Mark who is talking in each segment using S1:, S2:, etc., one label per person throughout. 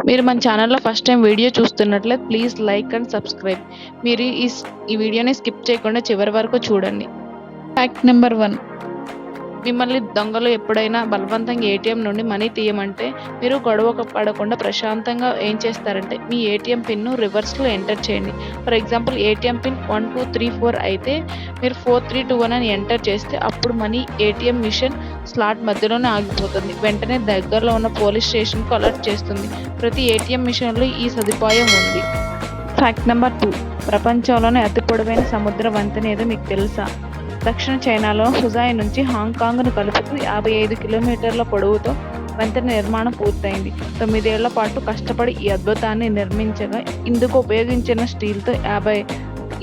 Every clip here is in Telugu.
S1: మీరు మన ఛానల్‌లో ఫస్ట్ టైం వీడియో చూస్తున్నట్లయితే ప్లీజ్ లైక్ అండ్ సబ్స్క్రైబ్. మీరు ఈ వీడియోని స్కిప్ చేయకుండా చివరి వరకు చూడండి. Fact number 1. మిమ్మల్ని దొంగలు ఎప్పుడైనా బలవంతంగా ఏటీఎం నుండి మనీ తీయమంటే మీరు గొడవ పడకుండా ప్రశాంతంగా ఏం చేస్తారంటే మీ ఏటీఎం పిన్ను రివర్స్‌లో ఎంటర్ చేయండి. ఫర్ ఎగ్జాంపుల్ ఏటీఎం పిన్ 1234 అయితే మీరు 4321 అని ఎంటర్ చేస్తే అప్పుడు మనీ ఏటీఎం మిషన్ స్లాట్ మధ్యలోనే ఆగిపోతుంది. వెంటనే దగ్గరలో ఉన్న పోలీస్ స్టేషన్‌కు అలర్ట్ చేస్తుంది. ప్రతి ఏటీఎం మిషన్‌లో ఈ సదుపాయం ఉంది. Fact number 2. ప్రపంచంలోనే అతి పొడవైన సముద్ర వంతెన ఏదో మీకు తెలుసా? దక్షిణ చైనాలో హుజాయ్ నుంచి హాంకాంగ్ను కలుపుతూ 55 కిలోమీటర్ల పొడవుతో వంతెన నిర్మాణం పూర్తయింది. 9 ఏళ్ల పాటు కష్టపడి ఈ అద్భుతాన్ని నిర్మించగా ఇందుకు ఉపయోగించిన స్టీల్తో 50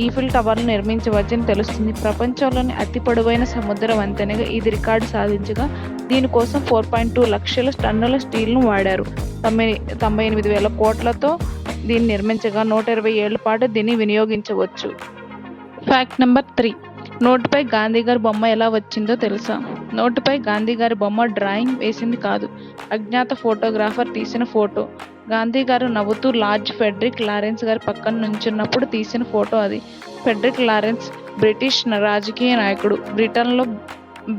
S1: ఈఫిల్ టవర్లు నిర్మించవచ్చని తెలుస్తుంది. ప్రపంచంలోని అతి పొడవైన సముద్ర వంతెనగా ఇది రికార్డు సాధించగా దీనికోసం 4.2 లక్షల టన్నుల స్టీల్ను వాడారు. 98,000 కోట్లతో దీన్ని నిర్మించగా 120 ఏళ్ల పాటు దీన్ని వినియోగించవచ్చు. Fact number 3. నోటుపై గాంధీగారి బొమ్మ ఎలా వచ్చిందో తెలుసా? నోటుపై గాంధీగారి బొమ్మ డ్రాయింగ్ వేసింది కాదు, అజ్ఞాత ఫోటోగ్రాఫర్ తీసిన ఫోటో. గాంధీగారు నవ్వుతూ లార్డ్ ఫెడరిక్ లారెన్స్ గారి పక్కన నుంచున్నప్పుడు తీసిన ఫోటో అది. ఫెడరిక్ లారెన్స్ బ్రిటిష్ రాజకీయ నాయకుడు. బ్రిటన్లో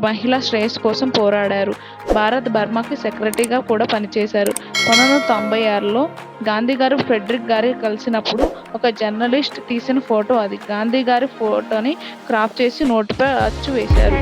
S1: మహిళా శ్రేయస్సు కోసం పోరాడారు. భారత్ బర్మాకి సెక్రటరీగా కూడా పనిచేశారు. 1996లో గాంధీగారు ఫెడరిక్ గారి కలిసినప్పుడు ఒక జర్నలిస్ట్ తీసిన ఫోటో అది. గాంధీగారి ఫోటోని క్రాప్ చేసి నోటుపై అచ్చు వేశారు.